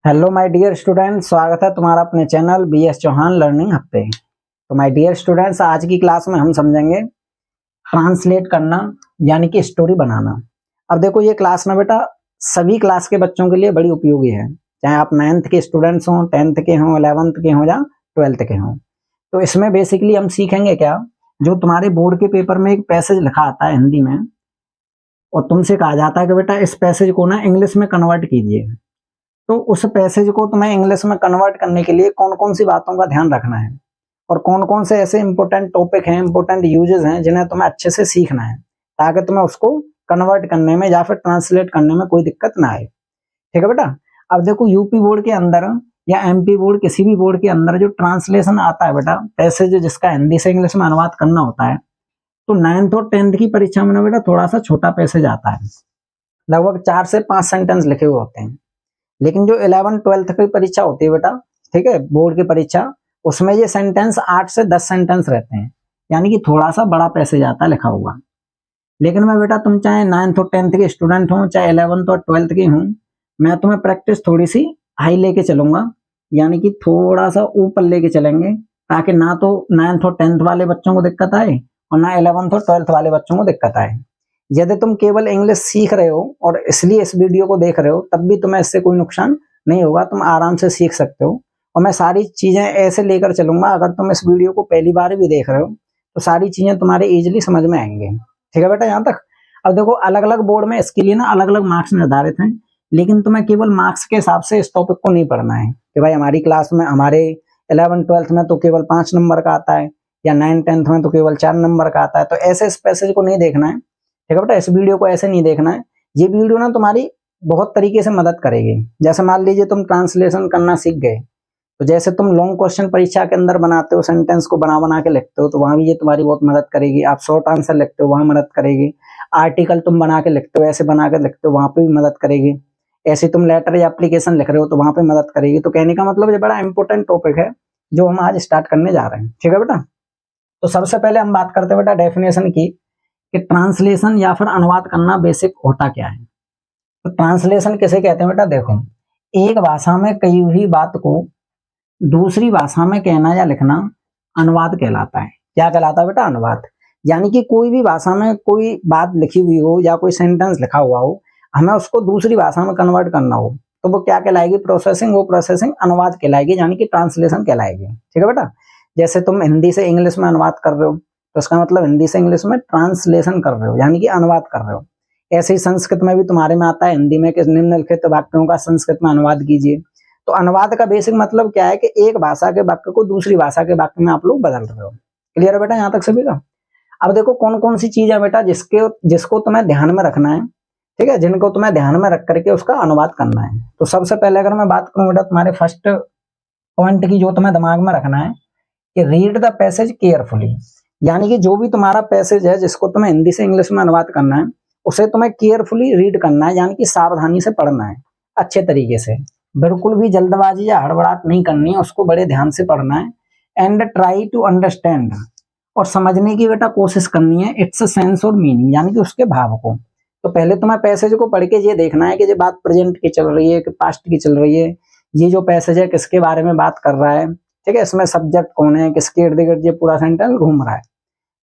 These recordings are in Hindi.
हेलो माय डियर स्टूडेंट, स्वागत है तुम्हारा अपने channel BS Chauhan learning hub पे। तो माय डियर स्टूडेंट्स, आज की क्लास में हम समझेंगे ट्रांसलेट करना यानी कि स्टोरी बनाना। अब देखो, ये क्लास ना बेटा सभी क्लास के बच्चों के लिए बड़ी उपयोगी है, चाहे आप 9th के स्टूडेंट्स हों, 10th के हों, 11th के हों या 12th के हों। तो इसमें बेसिकली हम सीखेंगे क्या, जो तुम्हारे बोर्ड के पेपर में एक पैसेज लिखा आता है हिंदी में और तुमसे कहा जाता है कि बेटा इस पैसेज को ना इंग्लिश में कन्वर्ट कीजिए। तो उस पैसेज को तुम्हें इंग्लिश में कन्वर्ट करने के लिए कौन कौन सी बातों का ध्यान रखना है और कौन कौन से ऐसे इंपॉर्टेंट टॉपिक हैं, इंपॉर्टेंट यूजेस हैं जिन्हें तुम्हें अच्छे से सीखना है, ताकि तुम्हें उसको कन्वर्ट करने में या फिर ट्रांसलेट करने में कोई दिक्कत ना आए। ठीक है बेटा। अब देखो, यूपी बोर्ड के अंदर या एमपी बोर्ड, किसी भी बोर्ड के अंदर जो ट्रांसलेशन आता है बेटा, पैसेज जिसका हिंदी से इंग्लिश में अनुवाद करना होता है, तो 9th और 10th की परीक्षा में ना बेटा थोड़ा सा छोटा पैसेज आता है, लगभग 4 से 5 सेंटेंस लिखे हुए होते हैं। लेकिन जो 11th-12th की परीक्षा होती है बेटा, ठीक है, बोर्ड की परीक्षा, उसमें ये सेंटेंस 8 से 10 सेंटेंस रहते हैं, यानी कि थोड़ा सा बड़ा पैसेज आता है लिखा हुआ। लेकिन मैं बेटा, तुम चाहे 9th और 10th के स्टूडेंट हो, चाहे 11th और 12th के हों, मैं तुम्हें प्रैक्टिस थोड़ी सी हाई लेके चलूंगा, यानी कि थोड़ा सा ऊपर लेके चलेंगे, ताकि ना तो 9th और 10th वाले बच्चों को दिक्कत आए और ना 11th और 12th वाले बच्चों को दिक्कत आए। यदि तुम केवल इंग्लिश सीख रहे हो और इसलिए इस वीडियो को देख रहे हो, तब भी तुम्हें इससे कोई नुकसान नहीं होगा, तुम आराम से सीख सकते हो। और मैं सारी चीजें ऐसे लेकर चलूंगा, अगर तुम इस वीडियो को पहली बार भी देख रहे हो तो सारी चीजें तुम्हारे इजीली समझ में आएंगे। ठीक है बेटा, यहाँ तक। अब देखो, अलग अलग बोर्ड में इसके लिए ना अलग अलग मार्क्स निर्धारित हैं, लेकिन तुम्हें केवल मार्क्स के हिसाब से इस टॉपिक को नहीं पढ़ना है कि भाई हमारी क्लास में, हमारे 11th-12th में तो केवल 5 नंबर का आता है या 9th-10th में तो केवल 4 नंबर का आता है। तो ऐसे इस पैसेज को नहीं देखना है। ठीक है बेटा, इस वीडियो को ऐसे नहीं देखना है। ये वीडियो ना तुम्हारी बहुत तरीके से मदद करेगी। जैसे मान लीजिए तुम ट्रांसलेशन करना सीख गए, तो जैसे तुम लॉन्ग क्वेश्चन परीक्षा के अंदर बनाते हो, सेंटेंस को बना बना के लिखते हो, तो वहां भी ये तुम्हारी बहुत मदद करेगी। आप शॉर्ट आंसर लिखते हो, वहां मदद करेगी। आर्टिकल तुम बना के लिखते हो, ऐसे बना के लिखते हो, वहां पे भी मदद करेगी। ऐसे तुम लेटर या एप्लीकेशन लिख रहे हो तो वहां पे मदद करेगी। तो कहने का मतलब ये बड़ा इंपॉर्टेंट टॉपिक है जो हम आज स्टार्ट करने जा रहे हैं। ठीक है बेटा। तो सबसे पहले हम बात करते हैं बेटा डेफिनेशन की, कि ट्रांसलेशन या फिर अनुवाद करना बेसिक होता क्या है। तो ट्रांसलेशन किसे कहते हैं बेटा, देखो, एक भाषा में कही हुई बात को दूसरी भाषा में कहना या लिखना अनुवाद कहलाता है। क्या कहलाता है बेटा? अनुवाद। यानी कि कोई भी भाषा में कोई बात लिखी हुई हो या कोई सेंटेंस लिखा हुआ हो, हमें उसको दूसरी भाषा में कन्वर्ट करना हो, तो वो क्या कहलाएगी? प्रोसेसिंग। वो प्रोसेसिंग अनुवाद कहलाएगी, यानी कि ट्रांसलेशन कहलाएगी। ठीक है बेटा। जैसे तुम हिंदी से इंग्लिश में अनुवाद कर रहे हो, तो इसका मतलब हिंदी से इंग्लिश में ट्रांसलेशन कर रहे हो, यानी कि अनुवाद कर रहे हो। ऐसे ही संस्कृत में भी तुम्हारे में आता है हिंदी में कि निम्नलिखित वाक्यों का संस्कृत में अनुवाद कीजिए। तो अनुवाद का बेसिक मतलब क्या है कि एक भाषा के वाक्य को दूसरी भाषा के वाक्य में आप लोग बदल रहे हो। क्लियर है बेटा यहाँ तक सभी का? अब देखो, कौन कौन सी चीज है बेटा जिसको तुम्हें ध्यान में रखना है, ठीक है, जिनको तुम्हें ध्यान में रख करके उसका अनुवाद करना है। तो सबसे पहले अगर मैं बात करूं बेटा, तुम्हारे फर्स्ट पॉइंट की जो तुम्हें दिमाग में रखना है कि रीड द पैसेज केयरफुली। यानी कि जो भी तुम्हारा पैसेज है जिसको तुम्हें हिंदी से इंग्लिश में अनुवाद करना है, उसे तुम्हें केयरफुली रीड करना है, यानी कि सावधानी से पढ़ना है, अच्छे तरीके से। बिल्कुल भी जल्दबाजी या हड़बड़ाहट नहीं करनी है, उसको बड़े ध्यान से पढ़ना है। एंड ट्राई टू अंडरस्टैंड, और समझने की बेटा कोशिश करनी है इट्स सेंस और मीनिंग, यानी कि उसके भाव को। तो पहले तुम्हें पैसेज को पढ़ के ये देखना है कि ये बात प्रेजेंट की चल रही है कि पास्ट की चल रही है, ये जो पैसेज है किसके बारे में बात कर रहा है, ठीक है, इसमें सब्जेक्ट कौन है, किसके इर्द गिर्द ये पूरा सेंटेंस घूम रहा है।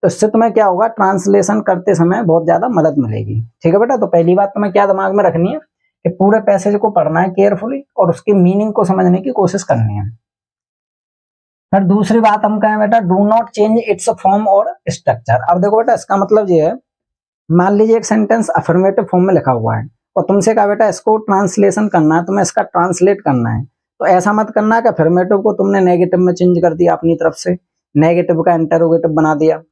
तो इससे तुम्हें क्या होगा, ट्रांसलेशन करते समय बहुत ज्यादा मदद मिलेगी। ठीक है बेटा। तो पहली बात तुम्हें क्या दिमाग में रखनी है कि पूरे पैसेज को पढ़ना है केयरफुली और उसके मीनिंग को समझने की कोशिश करनी है। फिर दूसरी बात हम कहें बेटा, do not change it's form और स्ट्रक्चर। अब देखो बेटा, इसका मतलब ये है, मान लीजिए एक सेंटेंस अफर्मेटिव फॉर्म में लिखा हुआ है और तुमसे कहा बेटा इसको ट्रांसलेशन करना है, तुम्हें इसका ट्रांसलेट करना है। तो ऐसा मत करना कि अफर्मेटिव को तुमने नेगेटिव में चेंज कर दिया अपनी तरफ से, नेगेटिव का इंटरोगेटिव बना दिया।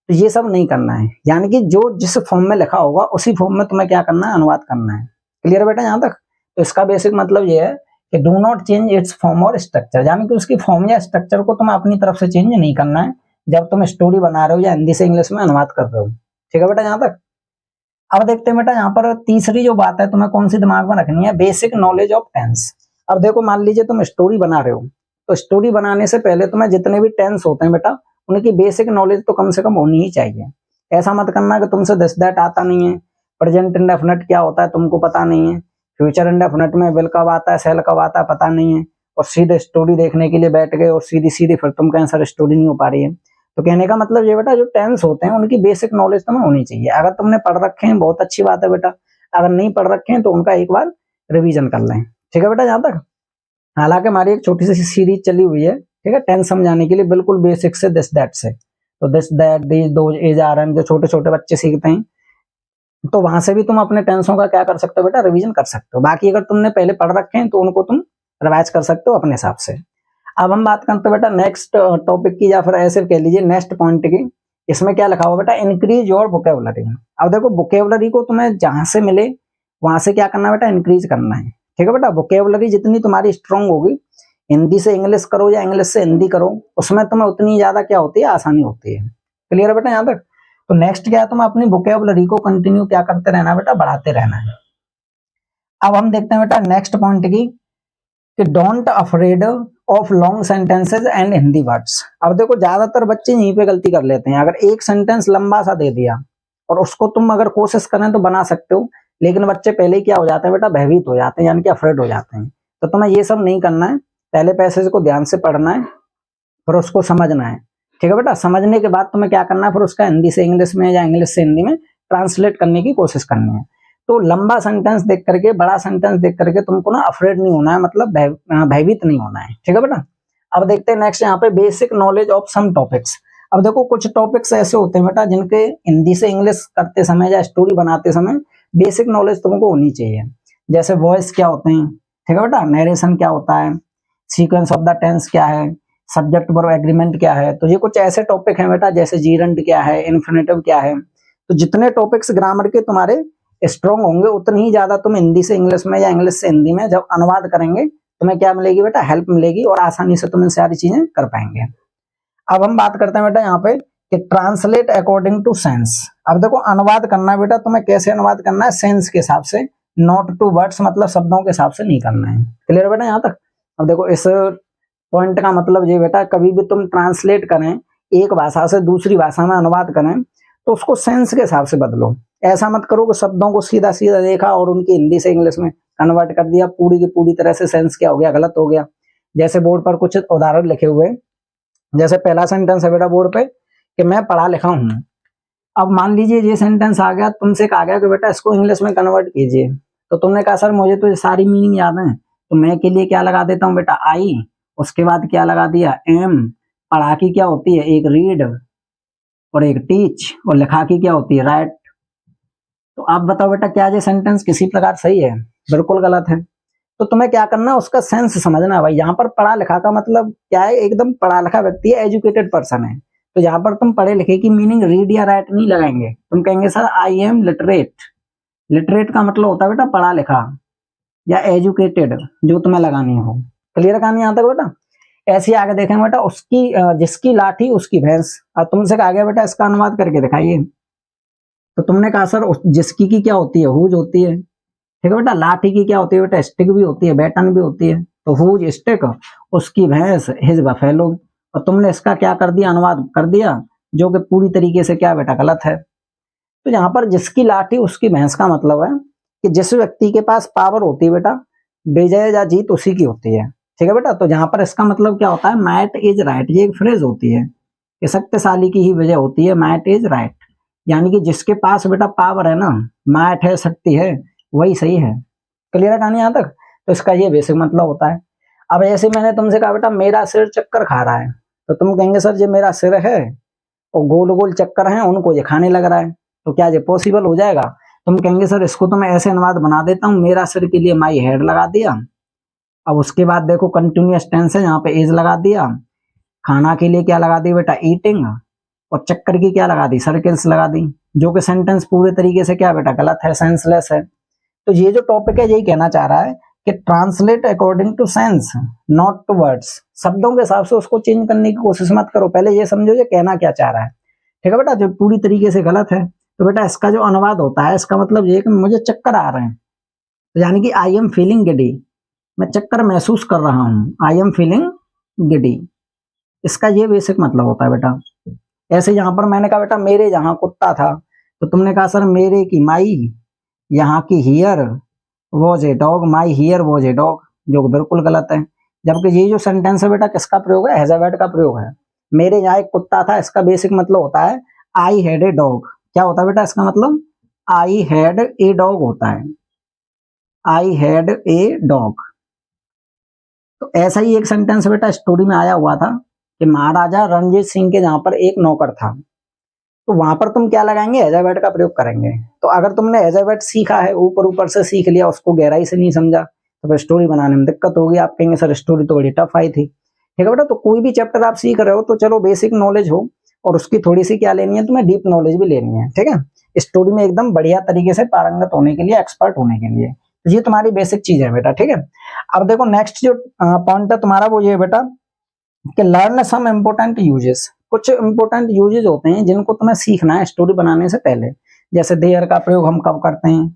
तो ये सब नहीं करना है, यानी कि जो जिस फॉर्म में लिखा होगा उसी फॉर्म में तुम्हें क्या करना है, अनुवाद करना है। क्लियर बेटा यहाँ तक? तो इसका बेसिक मतलब ये है कि do not change it's form और स्ट्रक्चर, यानी कि उसकी फॉर्म या स्ट्रक्चर को तुम्हें अपनी तरफ से चेंज नहीं करना है जब तुम स्टोरी बना रहे हो या हिंदी से इंग्लिश में अनुवाद कर रहे हो। ठीक है बेटा यहाँ तक? अब देखते हैं बेटा, यहाँ पर तीसरी जो बात है तुम्हें कौन सी दिमाग में रखनी है, बेसिक नॉलेज ऑफ टेंस। अब देखो, मान लीजिए तुम स्टोरी बना रहे हो, तो स्टोरी बनाने से पहले तुम्हें जितने भी टेंस होते हैं बेटा, उनकी बेसिक नॉलेज तो कम से कम होनी ही चाहिए। ऐसा मत करना कि तुमसे दिस दैट आता नहीं है, प्रेजेंट इंडेफिनिट क्या होता है तुमको पता नहीं है, फ्यूचर इंडेफिनिट में विल कब आता है, शैल कब आता है पता नहीं है, और सीधे स्टोरी देखने के लिए बैठ गए और सीधी सीधी फिर तुम कहें सर स्टोरी नहीं हो पा रही है। तो कहने का मतलब ये बेटा जो टेंस होते हैं उनकी बेसिक नॉलेज तुम्हें होनी चाहिए। अगर तुमने पढ़ रखे हैं बहुत अच्छी बात है बेटा, अगर नहीं पढ़ रखे हैं तो उनका एक बार रिवीजन कर लें। ठीक है बेटा, यहाँ तक हालांकि हमारी एक छोटी सी सीरीज चली हुई है, ठीक है, टेंस समझाने के लिए बिल्कुल बेसिक से दिस दैट से। तो this that these those as are an जो छोटे छोटे बच्चे सीखते हैं, तो वहां से भी तुम अपने टेंसों का क्या कर सकते हो बेटा, रिवीजन कर सकते हो। बाकी अगर तुमने पहले पढ़ रखे हैं तो उनको तुम रिवाइज कर सकते हो अपने हिसाब से। अब हम बात करते हैं बेटा नेक्स्ट टॉपिक की, या फिर ऐसे कह लीजिए नेक्स्ट पॉइंट की। इसमें क्या लिखा हुआ बेटा, इंक्रीज योर वोकेबुलरी। अब देखो वोकेबुलरी को तुम्हें जहां से मिले वहां से क्या करना है बेटा, इंक्रीज करना है। ठीक है बेटा, वोकेबुलरी जितनी तुम्हारी स्ट्रांग होगी, हिंदी से इंग्लिश करो या इंग्लिश से हिंदी करो, उसमें तुम्हें उतनी ज्यादा क्या होती है, आसानी होती है। क्लियर है बेटा यहाँ तक? तो नेक्स्ट क्या है, तुम अपनी वोकेबुलरी को कंटिन्यू क्या करते रहना बेटा, बढ़ाते रहना है। अब हम देखते हैं बेटा नेक्स्ट पॉइंट की, कि don't afraid of long sentences and Hindi words. अब देखो ज्यादातर बच्चे यहीं पे गलती कर लेते हैं। अगर एक सेंटेंस लंबा सा दे दिया और उसको तुम अगर कोशिश करें तो बना सकते हो, लेकिन बच्चे पहले ही क्या हो जाते हैं बेटा, भयभीत हो जाते हैं, यानी कि अफ्रेड हो जाते हैं। तो तुम्हें ये सब नहीं करना है, पहले पैसेज को ध्यान से पढ़ना है, फिर उसको समझना है। ठीक है बेटा, समझने के बाद तुम्हें क्या करना है, फिर उसका हिंदी से इंग्लिश में या इंग्लिश से हिंदी में ट्रांसलेट करने की कोशिश करनी है। तो लंबा सेंटेंस देख करके, बड़ा सेंटेंस देख करके तुमको ना अफ्रेड नहीं होना है, मतलब भयभीत नहीं होना है। ठीक है बेटा, अब देखते हैं नेक्स्ट यहाँ पे basic knowledge of some topics. अब देखो कुछ टॉपिक्स ऐसे होते हैं बेटा जिनके हिंदी से इंग्लिश करते समय या स्टोरी बनाते समय बेसिक नॉलेज तुमको होनी चाहिए। जैसे वॉइस क्या होते हैं, ठीक है बेटा, नरेशन क्या होता है, सीक्वेंस ऑफ द टेंस क्या है, सब्जेक्ट वर्ब एग्रीमेंट क्या है। तो ये कुछ ऐसे टॉपिक हैं बेटा, जैसे जीरंड क्या है, इन्फिनेटिव क्या है। तो जितने टॉपिक्स ग्रामर के तुम्हारे स्ट्रॉन्ग होंगे, उतनी ही ज्यादा तुम हिंदी से इंग्लिश में या इंग्लिश से हिंदी में जब अनुवाद करेंगे तुम्हें क्या मिलेगी बेटा, हेल्प मिलेगी, और आसानी से तुम इन सारी चीजें कर पाएंगे। अब हम बात करते हैं बेटा यहाँ पे कि ट्रांसलेट अकॉर्डिंग टू सेंस। अब देखो अनुवाद करना है बेटा, तुम्हें कैसे अनुवाद करना है, सेंस के हिसाब से, नॉट टू वर्ड्स, मतलब शब्दों के हिसाब से नहीं करना है। क्लियर बेटा यहाँ तक? अब देखो इस पॉइंट का मतलब ये बेटा, कभी भी तुम ट्रांसलेट करें, एक भाषा से दूसरी भाषा में अनुवाद करें, तो उसको सेंस के हिसाब से बदलो। ऐसा मत करो कि शब्दों को सीधा सीधा देखा और उनकी हिंदी से इंग्लिश में कन्वर्ट कर दिया, पूरी की पूरी तरह से सेंस क्या हो गया, गलत हो गया। जैसे बोर्ड पर कुछ उदाहरण लिखे हुए, जैसे पहला सेंटेंस है बेटा बोर्ड पे कि मैं पढ़ा लिखा हूँ। अब मान लीजिए ये सेंटेंस आ गया, तुमसे कहा गया कि बेटा इसको इंग्लिश में कन्वर्ट कीजिए, तो तुमने कहा सर मुझे तो ये सारी मीनिंग याद है, तो मैं के लिए क्या लगा देता हूँ बेटा, आई, उसके बाद क्या लगा दिया, एम। पढ़ा की क्या होती है, एक रीड और एक टीच, और लिखा की क्या होती है, राइट। तो आप बताओ बेटा क्या ये सेंटेंस किसी प्रकार सही है? बिल्कुल गलत है। तो तुम्हें क्या करना, उसका सेंस समझना है भाई। यहाँ पर पढ़ा लिखा का मतलब क्या है, एकदम पढ़ा लिखा व्यक्ति है, एजुकेटेड पर्सन है। तो यहाँ पर तुम पढ़े लिखे की मीनिंग रीड या राइट नहीं लगाएंगे, तुम कहेंगे sir I am literate. Literate का मतलब होता है बेटा पढ़ा लिखा या एजुकेटेड, जो तुम्हें लगानी हो। क्लियर कहानी यहाँ तक बेटा? ऐसे आगे देखेंगे बेटा, उसकी जिसकी लाठी उसकी भैंस। अब तुमसे कहा गया बेटा इसका अनुवाद करके दिखाइए, तो तुमने कहा सर जिसकी की क्या होती है, हुज होती है। ठीक है बेटा, लाठी की क्या होती है बेटा, स्टिक भी होती है, बैटन भी होती है। तो हुज स्टिक, उसकी भैंस हिज बफेलो। और तुमने इसका क्या कर दिया, अनुवाद कर दिया, जो कि पूरी तरीके से क्या बेटा, गलत है। तो यहाँ पर जिसकी लाठी उसकी भैंस का मतलब है कि जिस व्यक्ति के पास पावर होती है बेटा, विजय या जीत उसी की होती है। ठीक है बेटा, तो यहाँ पर इसका मतलब क्या होता है, मैट इज राइट। ये एक फ्रेज होती है कि शक्तिशाली की ही विजय होती है, मैट इज राइट, यानी कि जिसके पास बेटा पावर है ना, मैट है, शक्ति है, वही सही है। क्लियर है कहानी यहाँ तक? तो इसका ये बेसिक मतलब होता है। अब ऐसे मैंने तुमसे कहा बेटा मेरा सिर चक्कर खा रहा है, तो तुम कहेंगे सर ये मेरा सिर है और गोल गोल चक्कर हैं, उनको ये खाने लग रहा है, तो क्या ये पॉसिबल हो जाएगा? तुम कहेंगे सर इसको तो मैं ऐसे अनुवाद बना देता हूँ, मेरा सिर के लिए माई हेड लगा दिया। अब उसके बाद देखो कंटिन्यूअस टेंस है, यहाँ पे इज लगा दिया, खाना के लिए क्या लगा दी बेटा, ईटिंग, और चक्कर की क्या लगा दी, सर्किल्स लगा दी, जो कि सेंटेंस पूरे तरीके से क्या बेटा, गलत है, सेंसलेस है। तो ये जो टॉपिक है यही कहना चाह रहा है कि translate according to sense, not to words. शब्दों के हिसाब से उसको चेंज करने की कोशिश मत करो, पहले ये समझो ये कहना क्या चाह रहा है। ठीक है बेटा, जो पूरी तरीके से गलत है, तो बेटा इसका जो अनुवाद होता है, इसका मतलब ये कि मुझे चक्कर आ रहे हैं, तो यानी कि आई एम फीलिंग गिडी, मैं चक्कर महसूस कर रहा हूँ, आई एम फीलिंग गिडी, इसका ये बेसिक मतलब होता है बेटा। ऐसे यहाँ पर मैंने कहा बेटा मेरे यहाँ कुत्ता था, तो तुमने कहा सर मेरे की माई, यहाँ की here, was a dog, my here was a dog, जो बिल्कुल गलत है। जबकि ये जो सेंटेंस है बेटा किसका प्रयोग है, हैज अ वर्ड का प्रयोग है। मेरे यहाँ एक कुत्ता था, इसका बेसिक मतलब होता है आई हैड ए डॉग। क्या होता है बेटा इसका मतलब, आई हैड ए डॉग होता है, आई हैड ए डॉग। तो ऐसा ही एक सेंटेंस बेटा स्टोरी में आया हुआ था कि महाराजा रणजीत सिंह के जहां पर एक नौकर था, तो वहां पर तुम क्या लगाएंगे, एज अ वर्ड का प्रयोग करेंगे। तो अगर तुमने एज अ वर्ड सीखा है, ऊपर ऊपर से सीख लिया, उसको गहराई से नहीं समझा, तो फिर स्टोरी बनाने में दिक्कत होगी। आप कहेंगे सर स्टोरी तो बड़ी टफ आई थी। ठीक है बेटा, तो कोई भी चैप्टर आप सीख रहे हो तो चलो बेसिक नॉलेज हो, और उसकी थोड़ी सी क्या लेनी है तुम्हें, डीप नॉलेज भी लेनी है। ठीक है, स्टोरी में एकदम बढ़िया तरीके से पारंगत होने के लिए, एक्सपर्ट होने के लिए, तो ये तुम्हारी बेसिक चीज है बेटा। ठीक है, अब देखो नेक्स्ट जो पॉइंट है तुम्हारा वो ये बेटा कि लर्न सम इम्पोर्टेंट यूजेस। कुछ इंपॉर्टेंट यूजेस होते हैं जिनको तुम्हें सीखना है स्टोरी बनाने से पहले। जैसे देयर का प्रयोग हम कब करते हैं,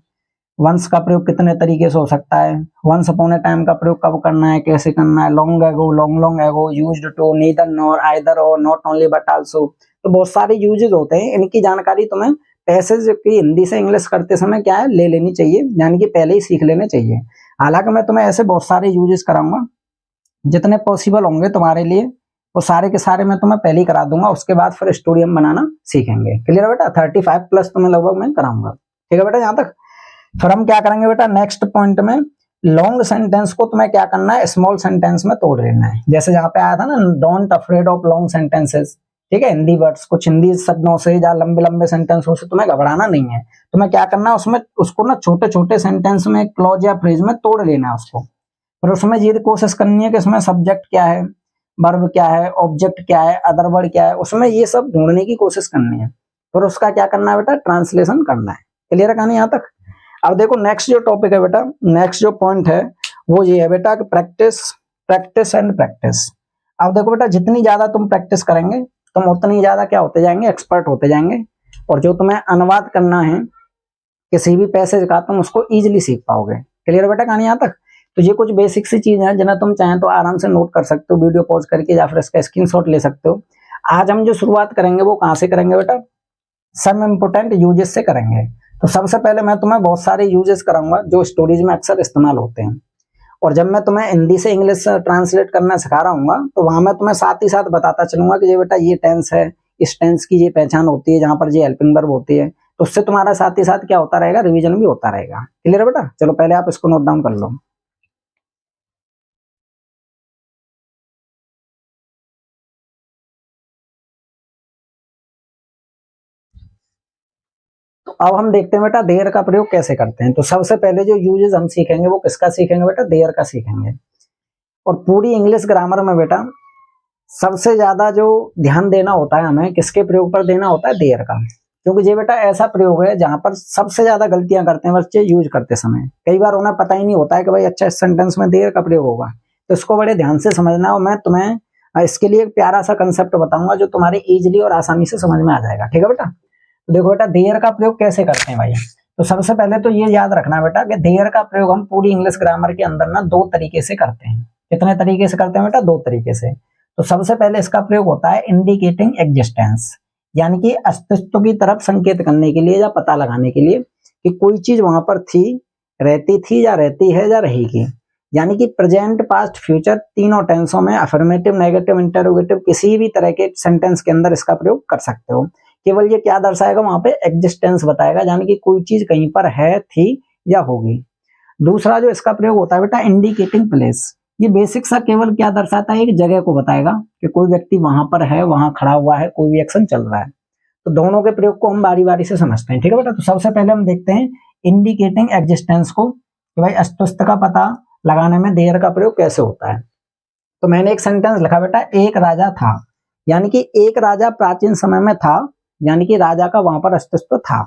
वंस का प्रयोग कितने तरीके से हो सकता है, वंस अपॉन ए टाइम का प्रयोग कब करना है, कैसे करना है, long ago, long long ago, used to, neither nor, either or, not only but also. तो बहुत सारे यूजेस होते हैं, इनकी जानकारी तुम्हें पैसेज की हिंदी से इंग्लिश करते समय क्या है ले लेनी चाहिए, यानी कि पहले ही सीख लेने चाहिए। हालांकि मैं तुम्हें ऐसे बहुत सारे यूजेस कराऊंगा, जितने पॉसिबल होंगे तुम्हारे लिए वो सारे के सारे मैं तुम्हें पहले ही करा दूंगा, उसके बाद फिर स्टोरी हम बनाना सीखेंगे। क्लियर है बेटा, 35 प्लस तुम्हें लगभग मैं कराऊंगा। ठीक है बेटा, यहाँ तक। फिर हम क्या करेंगे बेटा, नेक्स्ट पॉइंट में लॉन्ग सेंटेंस को तुम्हें क्या करना है, स्मॉल सेंटेंस में तोड़ लेना है। जैसे जहाँ पे आया था ना, don't afraid of long sentences. ठीक है, हिंदी वर्ड्स, कुछ हिंदी शब्दों से या लंबे लंबे सेंटेंसों से तुम्हें घबराना नहीं है। तुम्हें क्या करना है, उसमें उसको ना छोटे छोटे सेंटेंस में, क्लॉज या फ्रेज में तोड़ लेना है उसको। फिर उसमें ये कोशिश करनी है कि इसमें सब्जेक्ट क्या है, वर्ब क्या है, ऑब्जेक्ट क्या है, अदर वर्ड क्या है, उसमें ये सब ढूंढने की कोशिश करनी है। फिर उसका क्या करना है बेटा, ट्रांसलेशन करना है। क्लियर है कहानी यहाँ तक। अब देखो नेक्स्ट जो टॉपिक है बेटा, नेक्स्ट जो पॉइंट है वो ये है बेटा कि प्रैक्टिस, प्रैक्टिस एंड प्रैक्टिस। अब देखो बेटा, जितनी ज्यादा तुम प्रैक्टिस करेंगे तुम उतनी ज्यादा क्या होते जाएंगे, एक्सपर्ट होते जाएंगे। और जो तुम्हें अनुवाद करना है किसी भी पैसेज का, तुम उसको इजीली सीख पाओगे। क्लियर बेटा कहानी यहाँ तक। तो ये कुछ बेसिक सी चीज है जिन्हें तुम चाहें तो आराम से नोट कर सकते हो, वीडियो पॉज करके, या फिर इसका स्क्रीनशॉट ले सकते हो। आज हम जो शुरुआत करेंगे वो कहाँ से करेंगे बेटा, सम इम्पोर्टेंट यूजेस से करेंगे। तो सबसे पहले मैं तुम्हें बहुत सारे यूजेस कराऊंगा जो स्टोरीज में अक्सर इस्तेमाल होते हैं। और जब मैं तुम्हें हिंदी से इंग्लिश ट्रांसलेट करना सिखा रहा हूँ तो वहां मैं तुम्हें साथ ही साथ बताता चलूंगा कि ये बेटा ये टेंस है, इस टेंस की ये पहचान होती है, जहां पर ये हेल्पिंग वर्ब होती है। तो उससे तुम्हारा साथ ही साथ क्या होता रहेगा, रिवीजन भी होता रहेगा। क्लियर है बेटा, चलो पहले आप इसको नोट डाउन कर लो। तो अब हम देखते हैं बेटा देयर का प्रयोग कैसे करते हैं। तो सबसे पहले जो यूजेस हम सीखेंगे वो किसका सीखेंगे बेटा, देयर का सीखेंगे। और पूरी इंग्लिश ग्रामर में बेटा सबसे ज्यादा जो ध्यान देना होता है हमें, किसके प्रयोग पर देना होता है, देयर का। क्योंकि ये बेटा ऐसा प्रयोग है जहां पर सबसे ज्यादा गलतियां करते हैं बच्चे यूज करते समय। कई बार उन्हें पता ही नहीं होता है कि भाई अच्छा इस सेंटेंस में देयर का प्रयोग होगा, तो इसको बड़े ध्यान से समझना। और मैं तुम्हें इसके लिए एक प्यारा सा कंसेप्ट बताऊंगा जो तुम्हारे इजिली और आसानी से समझ में आ जाएगा। ठीक है बेटा, तो देखो बेटा देयर का प्रयोग कैसे करते हैं भाई। तो सबसे पहले तो ये याद रखना बेटा कि देयर का प्रयोग हम पूरी इंग्लिश ग्रामर के अंदर ना दो तरीके से करते हैं। कितने तरीके से करते हैं बेटा, दो तरीके से। तो सबसे पहले इसका प्रयोग होता है इंडिकेटिंग एग्जिस्टेंस, यानी कि अस्तित्व की तरफ संकेत करने के लिए या पता लगाने के लिए कि कोई चीज वहां पर थी, रहती थी या रहती है या रहेगी। यानी कि प्रेजेंट, पास्ट, फ्यूचर तीनों टेंसों में अफर्मेटिव, नेगेटिव, इंटरोगेटिव किसी भी तरह के सेंटेंस के अंदर इसका प्रयोग कर सकते हो। केवल ये क्या दर्शाएगा, वहां पे एग्जिस्टेंस बताएगा, यानी कि कोई चीज कहीं पर है, थी या होगी। दूसरा जो इसका प्रयोग होता है बेटा इंडिकेटिंग प्लेस, ये बेसिक सा केवल क्या दर्शाता है, एक जगह को बताएगा कि कोई व्यक्ति वहां पर है, वहां खड़ा हुआ है, कोई भी एक्शन चल रहा है। तो दोनों के प्रयोग को हम बारी बारी से समझते हैं। ठीक है बेटा, तो सबसे पहले हम देखते हैं इंडिकेटिंग एग्जिस्टेंस को, कि भाई अस्तित्व का पता लगाने में देयर का प्रयोग कैसे होता है। तो मैंने एक सेंटेंस लिखा बेटा, एक राजा था, यानी कि एक राजा प्राचीन समय में था, यानी कि राजा का वहां पर अस्तित्व था।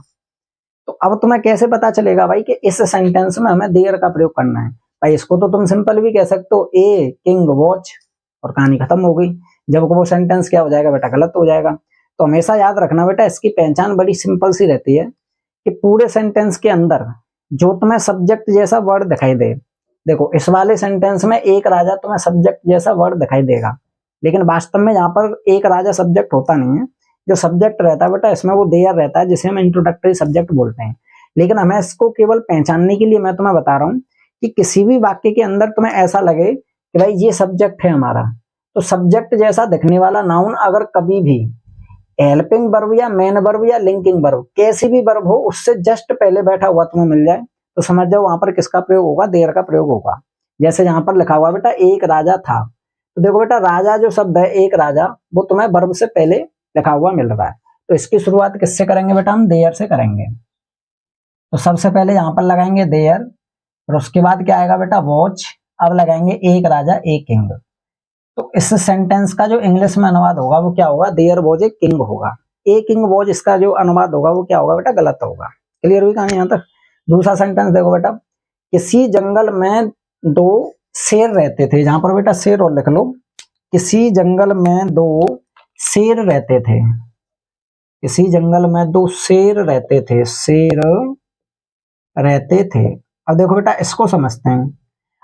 तो अब तुम्हें कैसे पता चलेगा भाई कि इस सेंटेंस में हमें देयर का प्रयोग करना है। भाई इसको तो तुम सिंपल भी कह सकते हो, ए किंग वॉच, और कहानी खत्म हो गई। जब वो सेंटेंस क्या हो जाएगा बेटा, गलत हो जाएगा। तो हमेशा याद रखना बेटा, इसकी पहचान बड़ी सिंपल सी रहती है कि पूरे सेंटेंस के अंदर जो तुम्हें सब्जेक्ट जैसा वर्ड दिखाई दे। देखो इस वाले सेंटेंस में एक राजा तुम्हें सब्जेक्ट जैसा वर्ड दिखाई देगा, लेकिन वास्तव में यहाँ पर एक राजा सब्जेक्ट होता नहीं है। जो सब्जेक्ट रहता है बेटा इसमें वो देयर रहता है, जिसे हम इंट्रोडक्टरी सब्जेक्ट बोलते हैं। लेकिन हमें इसको केवल पहचानने के लिए मैं तुम्हें बता रहा हूँ कि किसी भी वाक्य के अंदर तुम्हें ऐसा लगे कि भाई ये सब्जेक्ट है हमारा, तो सब्जेक्ट जैसा दिखने वाला नाउन अगर कभी भी हेल्पिंग वर्ब या मेन वर्ब या लिंकिंग वर्ब कैसी भी वर्ब हो उससे जस्ट पहले बैठा हुआ तुम्हें मिल जाए तो समझ जाओ वहां पर किसका प्रयोग होगा, देयर का प्रयोग होगा। जैसे यहाँ पर लिखा हुआ बेटा एक राजा था, तो देखो बेटा राजा जो शब्द है एक राजा वो तुम्हें वर्ब से पहले लिखा हुआ मिल रहा है, तो इसकी शुरुआत किससे करेंगे बेटा, हम देयर से करेंगे। तो सबसे पहले यहाँ पर लगाएंगे देयर और उसके बाद क्या आएगा बेटा वॉच, अब लगाएंगे एक राजा एक किंग। तो इस सेंटेंस का जो इंग्लिश में अनुवाद होगा वो क्या होगा, देयर वॉज ए किंग होगा। ए किंग वॉज इसका जो अनुवाद होगा वो क्या होगा बेटा, गलत होगा। क्लियर हुई कहानी यहाँ तक। दूसरा सेंटेंस देखो बेटा, किसी जंगल में दो शेर रहते थे, जहां पर बेटा शेर और लिख लो, किसी जंगल में दो शेर रहते थे, किसी जंगल में दो शेर रहते थे, शेर रहते थे। अब देखो बेटा इसको समझते हैं।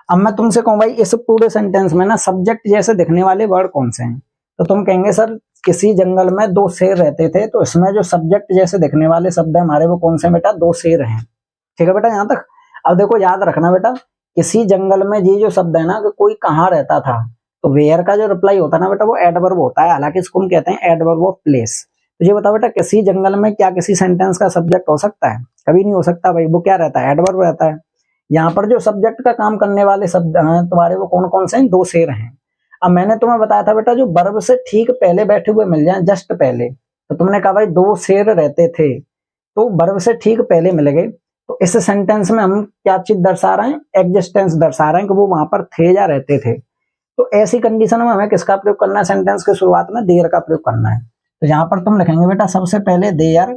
अब मैं तुमसे कहूं भाई इस पूरे सेंटेंस में ना सब्जेक्ट जैसे दिखने वाले वर्ड कौन से हैं, तो तुम कहेंगे सर किसी जंगल में दो शेर रहते थे, तो इसमें जो सब्जेक्ट जैसे दिखने वाले शब्द है हमारे वो कौन से बेटा, दो शेर हैं। ठीक है बेटा यहाँ तक। अब देखो याद रखना बेटा, किसी जंगल में ये जो शब्द है ना कि कोई कहाँ रहता था, तो वेयर का जो रिप्लाई होता है ना बेटा वो एडवर्ब होता है, हालांकि इसको हम कहते हैं एडवर्ब ऑफ प्लेस। तो ये बताओ बेटा किसी जंगल में क्या किसी सेंटेंस का सब्जेक्ट हो सकता है, कभी नहीं हो सकता भाई, वो क्या रहता है, एडवर्ब रहता है। यहाँ पर जो सब्जेक्ट का काम करने वाले शब्द हैं तुम्हारे वो कौन कौन से हैं, दो शेर हैं। अब मैंने तुम्हें बताया था बेटा जो वर्ब से ठीक पहले बैठे हुए मिल जाए, जस्ट पहले, तो तुमने कहा भाई दो शेर रहते थे, तो वर्ब से ठीक पहले मिल गए, तो इस सेंटेंस में हम क्या चीज दर्शा रहे हैं, एग्जिस्टेंस दर्शा रहे हैं कि वो वहां पर थे या रहते थे। तो ऐसी कंडीशन में हमें किसका प्रयोग करना है, सेंटेंस के शुरुआत में देयर का प्रयोग करना है। तो यहाँ पर तुम लिखेंगे बेटा सबसे पहले देयर।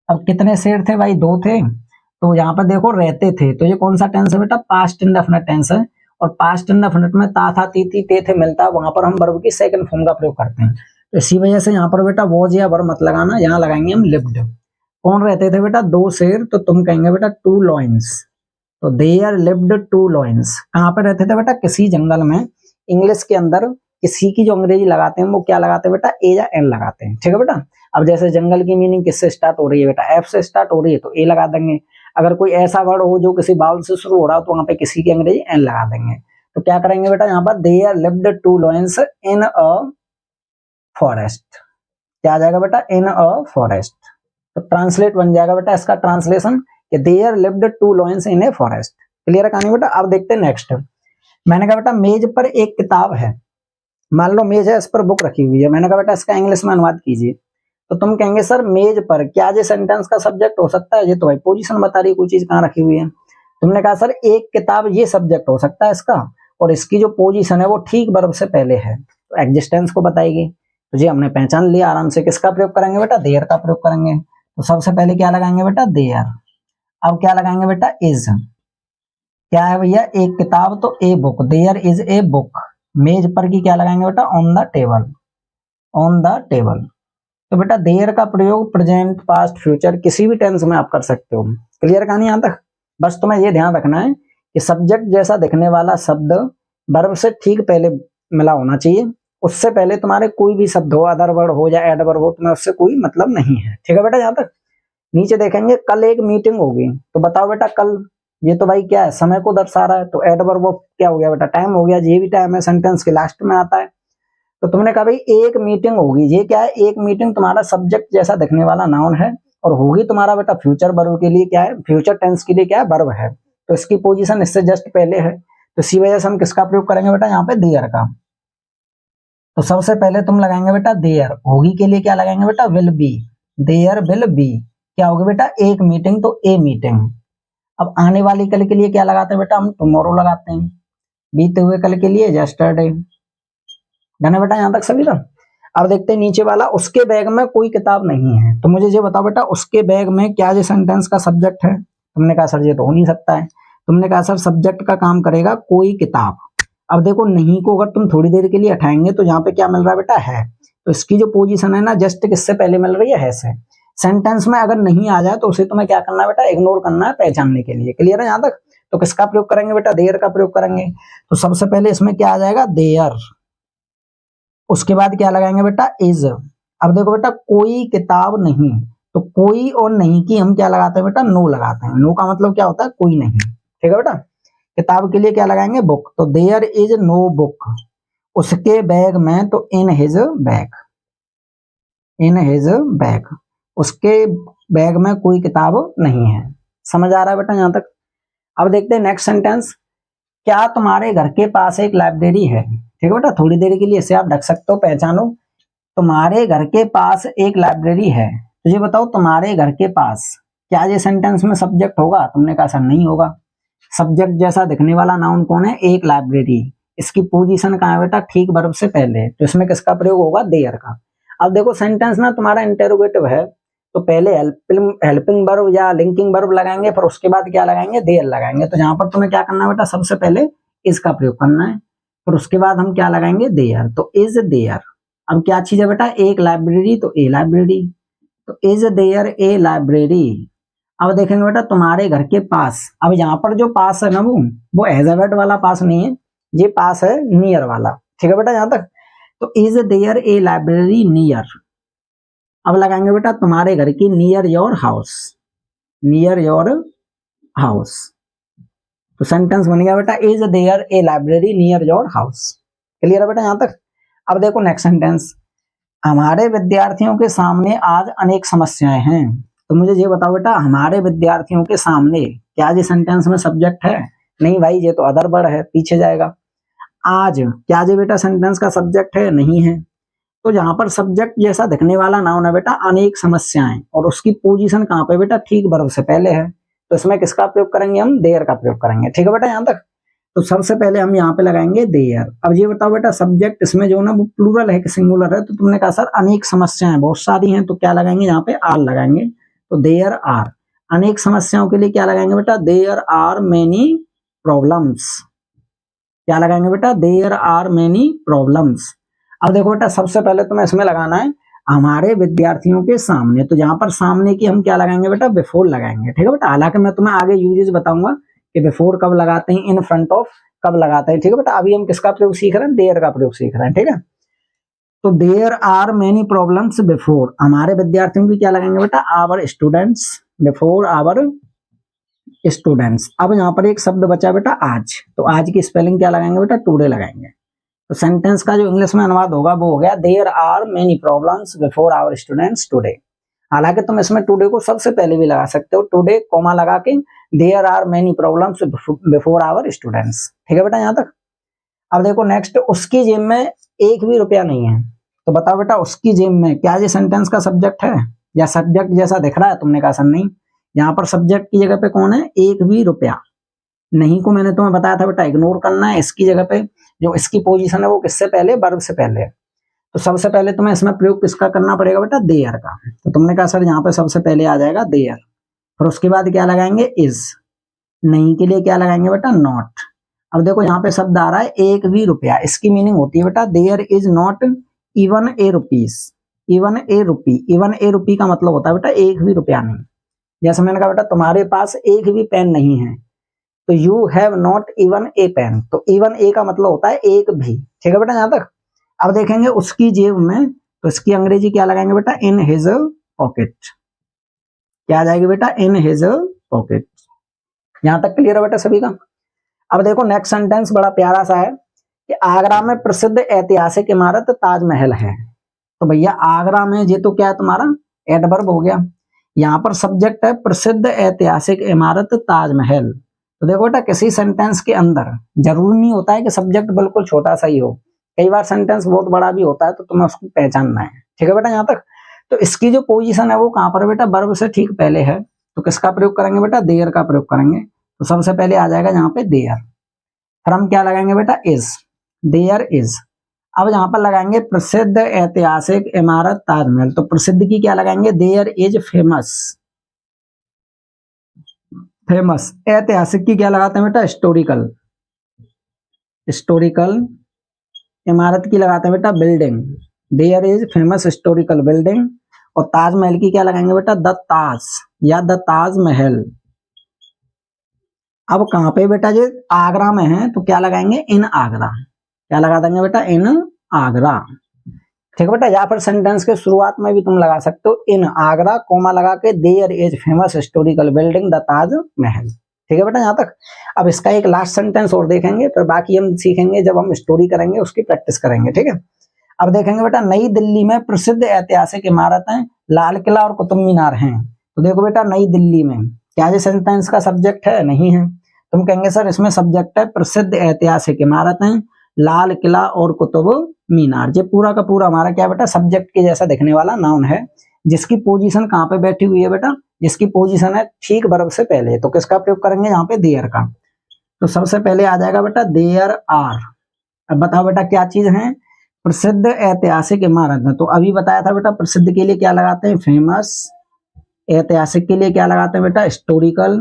अब कितने शेर थे भाई, दो थे, तो यहाँ पर देखो रहते थे, तो ये कौन सा टेंस है बेटा, पास्ट इंडेफिनिट टेंस है, और पास्ट इंडेफिनिट में ता था ती थी ते थे मिलता है, वहां पर हम वर्ब की सेकंड फॉर्म का प्रयोग करते हैं। तो इसी वजह से यहाँ पर बेटा वॉज या वर्ब मत लगाना, यहाँ लगाएंगे हम लिव्ड। कौन रहते थे बेटा, दो शेर, तो तुम कहेंगे बेटा टू लॉयंस, तो देयर लिव्ड टू लॉयंस। कहाँ पे रहते थे बेटा, किसी जंगल में। इंग्लिश के अंदर किसी की जो अंग्रेजी लगाते हैं वो क्या लगाते हैं बेटा, ए या एन लगाते हैं। ठीक है बेटा। अब जैसे जंगल की मीनिंग किससे स्टार्ट हो रही है बेटा, एफ से स्टार्ट हो रही है तो ए लगा देंगे। अगर कोई ऐसा वर्ड हो जो किसी बाउल से शुरू हो रहा हो तो वहां पे किसी की अंग्रेजी एन लगा देंगे। तो क्या करेंगे बेटा यहाँ पर, there lived two lions in a forest. क्या आ जाएगा बेटा, इन अ फॉरेस्ट। तो ट्रांसलेट बन जाएगा बेटा इसका ट्रांसलेशन कि there lived two lions in a forest. Clear है कहानी बेटा। अब देखते हैं नेक्स्ट। मैंने कहा बेटा मेज पर एक किताब है, मान लो मेज है, इस पर बुक रखी हुई है, मैंने कहा बेटा इसका इंग्लिश में अनुवाद कीजिए। तो तुम कहेंगे सर मेज पर, क्या ये सेंटेंस का सब्जेक्ट हो सकता है, ये तो भाई पोजीशन बता रही है, कोई चीज कहाँ रखी हुई है। तुमने कहा सर एक किताब ये सब्जेक्ट हो सकता है इसका, और इसकी जो पोजीशन है वो ठीक वर्ब से पहले है, तो एग्जिस्टेंस को बताएगी। तो जी हमने पहचान लिया आराम से, किसका प्रयोग करेंगे बेटा, देयर का प्रयोग करेंगे। तो सबसे पहले क्या लगाएंगे बेटा, देयर। अब क्या लगाएंगे बेटा, इज। क्या है भैया, एक किताब, तो a book, there is a book. मेज पर की क्या लगाएंगे बेटा, on the table, on the table. तो बेटा देयर का प्रयोग प्रेजेंट पास्ट फ्यूचर किसी भी टेंस में आप कर सकते हो। क्लियर कहानी यहाँ तक। बस तुम्हें ये ध्यान रखना है कि सब्जेक्ट जैसा दिखने वाला शब्द वर्ब से ठीक पहले मिला होना चाहिए, उससे पहले तुम्हारे कोई भी शब्द हो, अदर वर्ड हो या एडवर्ब हो, तुम्हें उससे कोई मतलब नहीं है। ठीक है बेटा यहाँ तक। नीचे देखेंगे कल एक मीटिंग होगी, तो बताओ बेटा कल, ये तो भाई क्या है, समय को दर्शा रहा है, तो एडवर्ब क्या हो गया बेटा, टाइम हो गया, ये भी टाइम है, सेंटेंस के लास्ट में आता है। तो तुमने कहा भाई एक मीटिंग होगी, ये क्या है, एक मीटिंग तुम्हारा सब्जेक्ट जैसा दिखने वाला नाउन है, और होगी तुम्हारा बेटा फ्यूचर वर्ब के लिए क्या है, फ्यूचर टेंस के लिए क्या है, वर्ब है, तो इसकी पोजीशन इससे जस्ट पहले है। तो इसी वजह से हम किसका प्रयोग करेंगे बेटा यहाँ पे, देयर का। तो सबसे पहले तुम लगाएंगे बेटा देयर, होगी के लिए क्या लगाएंगे बेटा, will be, there will be. क्या होगी बेटा, एक मीटिंग, तो ए मीटिंग। अब आने वाली कल के लिए क्या लगाते हैं बेटा, हम टुमारो लगाते हैं। बीते हुए कल के लिए यस्टरडे। डन है बेटा यहाँ तक सभी का। अब देखते हैं नीचे वाला, उसके बैग में कोई किताब नहीं है। तो मुझे ये बताओ बेटा उसके बैग में क्या ये सेंटेंस का सब्जेक्ट है। तुमने कहा सर ये तो हो नहीं सकता है। तुमने कहा सर सब्जेक्ट का काम करेगा कोई किताब। अब देखो नहीं को अगर तुम थोड़ी देर के लिए हटाएंगे तो यहाँ पे क्या मिल रहा है बेटा, है। तो इसकी जो पोजीशन है ना जस्ट किससे पहले मिल रही है से। सेंटेंस में अगर नहीं आ जाए तो उसे तुम्हें क्या करना है बेटा, इग्नोर करना है पहचानने के लिए। क्लियर है यहाँ तक। तो किसका प्रयोग करेंगे बेटा, देयर का प्रयोग करेंगे। तो सबसे पहले इसमें क्या आ जाएगा, देयर। उसके बाद क्या लगाएंगे बेटा, इज। अब देखो बेटा कोई किताब नहीं, तो कोई और नहीं की हम क्या लगाते हैं बेटा, नो लगाते हैं। नो का मतलब क्या होता है, कोई नहीं। ठीक है बेटा। किताब के लिए क्या लगाएंगे, बुक। तो देयर इज नो बुक, उसके बैग में, तो in his bag, in his bag, उसके बैग में कोई किताब नहीं है। समझ आ रहा है बेटा यहाँ तक। अब देखते हैं नेक्स्ट सेंटेंस। क्या तुम्हारे घर के पास एक लाइब्रेरी है। ठीक है बेटा, थोड़ी देर के लिए इसे आप ढक सकते हो, पहचानो। तुम्हारे घर के पास एक लाइब्रेरी है। तो ये बताओ, तुम्हारे घर के पास, क्या ये सेंटेंस में सब्जेक्ट होगा? तुमने कहा सर नहीं होगा। सब्जेक्ट जैसा दिखने वाला नाउन कौन है, एक लाइब्रेरी। इसकी पोजीशन कहाँ है बेटा, ठीक वर्ब से पहले। तो इसमें किसका प्रयोग होगा, देयर का। अब देखो सेंटेंस ना तुम्हारा इंटेरोगेटिव है, तो पहले हेल्पिंग वर्ब या लिंकिंग वर्ब लगाएंगे, फिर उसके बाद क्या लगाएंगे, देयर लगाएंगे। तो यहाँ पर तुम्हें क्या करना है बेटा, सबसे पहले इसका प्रयोग करना है, फिर उसके बाद हम क्या लगाएंगे, देयर। तो इज देयर। अब क्या चीज है बेटा, एक लाइब्रेरी, तो ए लाइब्रेरी। तो इज देयर ए लाइब्रेरी। अब देखेंगे बेटा तुम्हारे घर के पास। अब यहाँ पर जो पास है ना, वो एज अ वर्ड वाला पास नहीं है, ये पास है नियर वाला। ठीक है बेटा यहाँ तक। तो is there a library near. अब लगाएंगे बेटा तुम्हारे घर की, near your house, near your house. तो सेंटेंस बन गया बेटा, is there a library near your house. Clear है बेटा यहाँ तक। अब देखो नेक्स्ट सेंटेंस। हमारे विद्यार्थियों के सामने आज अनेक समस्याएं हैं। तो मुझे ये बताओ बेटा, हमारे विद्यार्थियों के सामने, क्या ये सेंटेंस में सब्जेक्ट है? नहीं भाई, ये तो अदर वर्ड है, पीछे जाएगा। आज, क्या ये बेटा सेंटेंस का सब्जेक्ट है? नहीं है। तो यहाँ पर सब्जेक्ट जैसा दिखने वाला नाउन है बेटा अनेक समस्याएं, और उसकी पोजीशन कहाँ पे बेटा, ठीक वर्ब से पहले है। तो इसमें किसका प्रयोग करेंगे हम, देयर का प्रयोग करेंगे। ठीक है बेटा यहाँ तक। तो सबसे पहले हम यहाँ पे लगाएंगे देयर। अब ये बताओ बेटा, सब्जेक्ट इसमें जो ना वो प्लूरल है कि सिंगुलर है? तो तुमने कहा सर अनेक समस्याएं बहुत सारी हैं, तो क्या लगाएंगे यहाँ पे, आर लगाएंगे। तो देयर आर। अनेक समस्याओं के लिए क्या लगाएंगे बेटा, देयर आर मेनी प्रॉब्लम्स। क्या लगाएंगे बेटा, देयर आर मेनी प्रॉब्लम्स। अब देखो बेटा, सबसे पहले तुम्हें इसमें लगाना है हमारे विद्यार्थियों के सामने। तो यहाँ पर सामने की हम क्या लगाएंगे बेटा, बिफोर लगाएंगे। ठीक है बेटा। हालांकि मैं तुम्हें आगे यूजेस बताऊंगा कि बिफोर कब लगाते हैं, इन फ्रंट ऑफ कब लगाते हैं। ठीक है बेटा। अभी हम किसका प्रयोग सीख रहे हैं, देयर का प्रयोग सीख रहे हैं। ठीक है। तो there are many problems before, हमारे विद्यार्थियों की क्या लगाएंगे बेटा, our students, before our students. अब यहाँ पर एक शब्द बचा बेटा आज। तो आज की स्पेलिंग क्या लगाएंगे बेटा, टुडे लगाएंगे। तो सेंटेंस का जो इंग्लिश में अनुवाद होगा वो हो गया, there are many problems before our students today. हालांकि तुम इसमें टुडे को सबसे पहले भी लगा सकते हो, टुडे कोमा लगा के, there are many problems before our students. ठीक है बेटा यहाँ तक। अब देखो नेक्स्ट, उसकी जेब में एक भी रुपया नहीं है। तो बताओ बेटा, उसकी जेब में, क्या ये सेंटेंस का सब्जेक्ट है या सब्जेक्ट जैसा दिख रहा है? तुमने कहा सर नहीं। यहाँ पर सब्जेक्ट की जगह पे कौन है, एक भी रुपया नहीं को मैंने तुम्हें बताया था बेटा इग्नोर करना है। इसकी जगह पे जो इसकी पोजीशन है वो किससे पहले, वर्ब से पहले। तो सबसे पहले तुम्हें इसमें प्रयोग किसका करना पड़ेगा बेटा, देयर का। तो तुमने कहा सर यहाँ पे सबसे पहले आ जाएगा देयर, फिर उसके बाद क्या लगाएंगे, इज। नहीं के लिए क्या लगाएंगे बेटा, नॉट। अब देखो यहाँ पे शब्द आ रहा है एक भी रुपया। इसकी मीनिंग होती है बेटा, there is not even a rupees. Even a rupee, even a rupee का मतलब होता है बेटा एक भी रुपया नहीं। जैसे मैंने कहा बेटा तुम्हारे पास एक भी पेन नहीं है, तो you have not even a pen. तो इवन ए का मतलब होता है एक भी। ठीक है बेटा यहाँ तक। अब देखेंगे उसकी जेब में, तो इसकी अंग्रेजी क्या लगाएंगे बेटा, इन हिज पॉकेट। क्या आ जाएगी बेटा, इन हिज पॉकेट। यहाँ तक क्लियर है बेटा सभी का। अब देखो नेक्स्ट सेंटेंस बड़ा प्यारा सा है कि आगरा में प्रसिद्ध ऐतिहासिक इमारत ताजमहल है। तो भैया आगरा में, ये तो क्या है तुम्हारा एडवर्ब हो गया। यहाँ पर सब्जेक्ट है प्रसिद्ध ऐतिहासिक इमारत ताजमहल। तो देखो बेटा, किसी सेंटेंस के अंदर जरूरी नहीं होता है कि सब्जेक्ट बिल्कुल छोटा सा ही हो, कई बार सेंटेंस बहुत बड़ा भी होता है, तो तुम्हें उसको पहचानना है। ठीक है बेटा यहाँ तक। तो इसकी जो पोजीशन है वो कहाँ पर बेटा, वर्ब से ठीक पहले है। तो किसका प्रयोग करेंगे बेटा, देयर का प्रयोग करेंगे। तो सबसे पहले आ जाएगा यहाँ पे देयर, फिर हम क्या लगाएंगे बेटा, इज, देयर इज। अब यहाँ पर लगाएंगे प्रसिद्ध ऐतिहासिक इमारत ताजमहल। तो प्रसिद्ध की क्या लगाएंगे, देयर इज फेमस, फेमस। ऐतिहासिक की क्या लगाते हैं बेटा, हिस्टोरिकल, हिस्टोरिकल। इमारत की लगाते हैं बेटा building, there is famous historical building. और ताजमहल की क्या लगाएंगे बेटा, द ताज या द ताजमहल। अब कहाँ पे बेटा, ये आगरा में है, तो क्या लगाएंगे, इन आगरा। क्या लगा देंगे बेटा, इन आगरा। ठीक है बेटा। या फिर सेंटेंस के शुरुआत में भी तुम लगा सकते हो इन आगरा कोमा लगा के there is famous historical building the Taj Mahal. ठीक है बेटा यहाँ तक। अब इसका एक लास्ट सेंटेंस और देखेंगे, फिर बाकी हम सीखेंगे जब हम स्टोरी करेंगे उसकी प्रैक्टिस करेंगे। ठीक है। अब देखेंगे बेटा, नई दिल्ली में प्रसिद्ध ऐतिहासिक इमारतें लाल किला और कुतुब मीनार हैं। तो देखो बेटा, नई दिल्ली में क्या ये सेंटेंस का सब्जेक्ट है? नहीं है। तुम कहेंगे सर इसमें सब्जेक्ट है प्रसिद्ध ऐतिहासिक इमारतें लाल किला और कुतुब मीनार। ये पूरा का पूरा हमारा क्या बेटा, सब्जेक्ट के जैसा दिखने वाला नाउन है, जिसकी पोजीशन कहाँ पे बैठी हुई है बेटा, जिसकी पोजीशन है ठीक वर्ब से पहले। तो किसका प्रयोग करेंगे यहाँ पे? देयर का। तो सबसे पहले आ जाएगा बेटा देयर आर। अब बताओ बेटा क्या चीज है? प्रसिद्ध ऐतिहासिक इमारत है। तो अभी बताया था बेटा प्रसिद्ध के लिए क्या लगाते हैं? फेमस। ऐतिहासिक के लिए क्या लगाते हैं बेटा? Historical.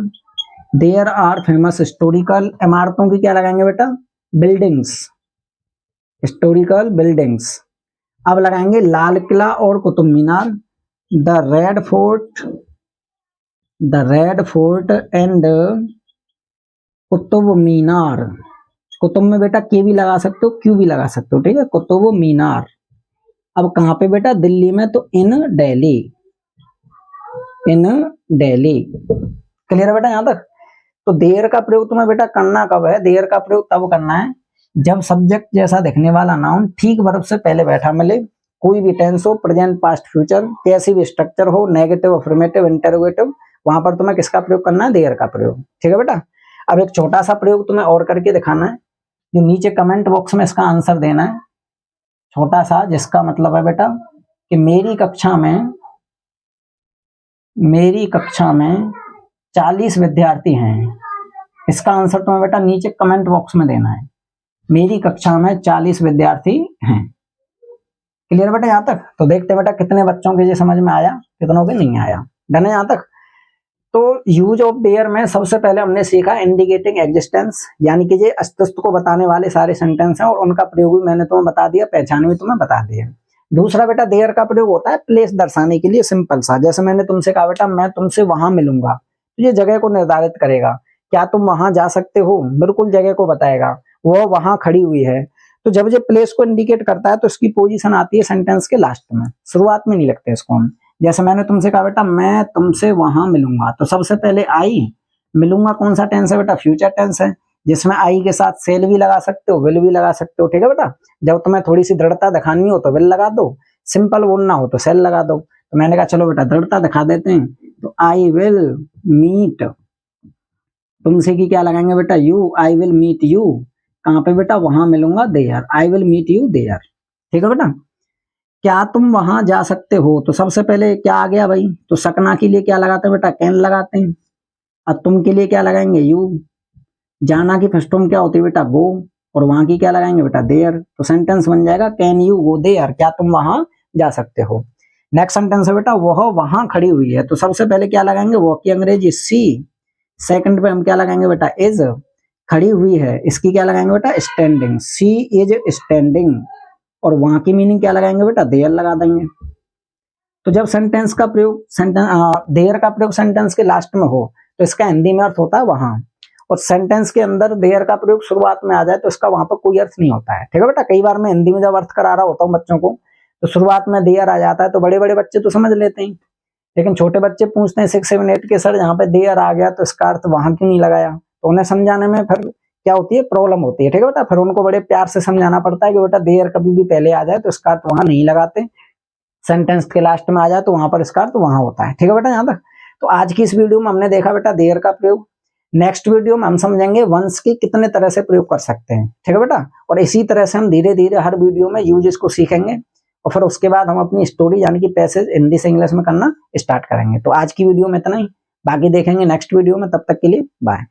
There are famous historical. इमारतों की क्या लगाएंगे बेटा? Buildings, historical buildings. अब लगाएंगे लाल किला और Qutub Minar. The red fort and Qutub Minar. Qutub में बेटा के भी लगा सकते हो, क्यू भी लगा सकते हो। ठीक है, कुतुब मीनार। अब कहां पे बेटा? दिल्ली में। तो इन दिल्ली, इन दिल्ली। क्लियर है बेटा यहाँ तक। तो देयर का प्रयोग तुम्हें बेटा करना कब है? देयर का प्रयोग तब करना है जब सब्जेक्ट जैसा दिखने वाला नाउन ठीक वर्ब से पहले बैठा मिले, कोई भी टेंस हो, प्रेजेंट पास्ट फ्यूचर, कैसी भी स्ट्रक्चर हो, नेगेटिव अफर्मेटिव इंटरोगेटिव, वहां पर तुम्हें किसका प्रयोग करना है? देयर का प्रयोग। ठीक है बेटा। अब एक छोटा सा प्रयोग तुम्हें और करके दिखाना है, जो नीचे कमेंट बॉक्स में इसका आंसर देना है, छोटा सा, जिसका मतलब है बेटा कि मेरी कक्षा में 40 विद्यार्थी हैं। इसका आंसर तुम्हें बेटा नीचे कमेंट बॉक्स में देना है। मेरी कक्षा में 40 विद्यार्थी हैं। क्लियर बेटा यहाँ तक। तो देखते बेटा कितने बच्चों के ये समझ में आया, कितनों के नहीं आया। डन है यहाँ तक। तो यूज ऑफ देयर में सबसे पहले हमने सीखा इंडिकेटिंग एग्जिस्टेंस, यानी कि ये अस्तित्व को बताने वाले सारे सेंटेंस हैं, और उनका प्रयोग भी मैंने तुम्हें बता दिया, पहचान भी तुम्हें बता दिया। दूसरा बेटा देयर का प्रयोग होता है प्लेस दर्शाने के लिए, सिंपल सा। जैसे मैंने तुमसे कहा बेटा मैं तुमसे वहां मिलूंगा, तो ये जगह को निर्धारित करेगा। क्या तुम वहां जा सकते हो? बिल्कुल जगह को बताएगा। वो वहां खड़ी हुई है। तो जब ये प्लेस को इंडिकेट करता है तो इसकी पोजीशन आती है सेंटेंस के लास्ट में, शुरुआत में नहीं लगते इसको हम। जैसे मैंने तुमसे कहा बेटा मैं तुमसे वहां मिलूंगा, तो सबसे पहले आई, मिलूंगा कौन सा टेंस है बेटा? फ्यूचर टेंस है, जिसमें आई के साथ सेल भी लगा सकते हो, विल भी लगा सकते हो। ठीक है बेटा। जब तुम्हें थोड़ी सी दृढ़ता दिखानी हो तो विल लगा दो, सिंपल बोलना हो तो सेल लगा दो। तो मैंने कहा चलो बेटा दृढ़ता दिखा देते हैं, तो आई विल मीट, तुमसे की क्या लगाएंगे बेटा? You. I will meet you. कहां पे बेटा? वहां मिलूंगा, there. I will meet you there. ठीक है बेटा। क्या तुम वहां जा सकते हो? तो सबसे पहले क्या आ गया भाई? तो सकना के लिए क्या लगाते हैं बेटा? कैन लगाते हैं। अब तुम के लिए क्या लगाएंगे? यू। जाना की फर्स्ट फॉर्म क्या होती है बेटा? गो। और वहां की क्या लगाएंगे बेटा? देयर। तो सेंटेंस बन जाएगा कैन यू गो देयर, क्या तुम वहां जा सकते हो। नेक्स्ट सेंटेंस है बेटा वह वहां खड़ी हुई है, तो सबसे पहले क्या लगाएंगे? वो की अंग्रेजी सी। सेकंड पे हम क्या लगाएंगे बेटा? इज। खड़ी हुई है, इसकी क्या लगाएंगे बेटा? स्टैंडिंग। She is standing. और वहां की मीनिंग क्या लगाएंगे बेटा? देयर लगा देंगे। तो जब सेंटेंस का प्रयोग देयर का प्रयोग सेंटेंस के लास्ट में हो तो इसका हिंदी में अर्थ होता है वहां, और सेंटेंस के अंदर देयर का प्रयोग शुरुआत में आ जाए तो इसका वहां पर कोई अर्थ नहीं होता है। ठीक है बेटा। कई बार मैं हिंदी में जब अर्थ करा रहा होता हूँ बच्चों को, तो शुरुआत में देयर आ जाता है, तो बड़े बड़े बच्चे तो समझ लेते हैं, लेकिन छोटे बच्चे पूछते हैं 6, 7, 8 के सर यहाँ पे देयर आ गया तो इसका अर्थ वहां क्यों नहीं लगाया? तो उन्हें समझाने में फिर क्या होती है? प्रॉब्लम होती है। ठीक है बेटा। फिर उनको बड़े प्यार से समझाना पड़ता है कि बेटा देयर कभी भी पहले आ जाए तो इसका अर्थ वहां नहीं लगाते, सेंटेंस के लास्ट में आ जाए तो वहां पर इसका अर्थ वहां होता है। ठीक है बेटा यहाँ तक। तो आज की इस वीडियो में हमने देखा बेटा देयर का प्रयोग। नेक्स्ट वीडियो में हम समझेंगे वंस की कितने तरह से प्रयोग कर सकते हैं। ठीक है बेटा। और इसी तरह से हम धीरे धीरे हर वीडियो में यूजेस को सीखेंगे, और फिर उसके बाद हम अपनी स्टोरी यानी कि पैसेज हिंदी से इंग्लिश में करना स्टार्ट करेंगे। तो आज की वीडियो में इतना ही, बाकी देखेंगे नेक्स्ट वीडियो में। तब तक के लिए बाय।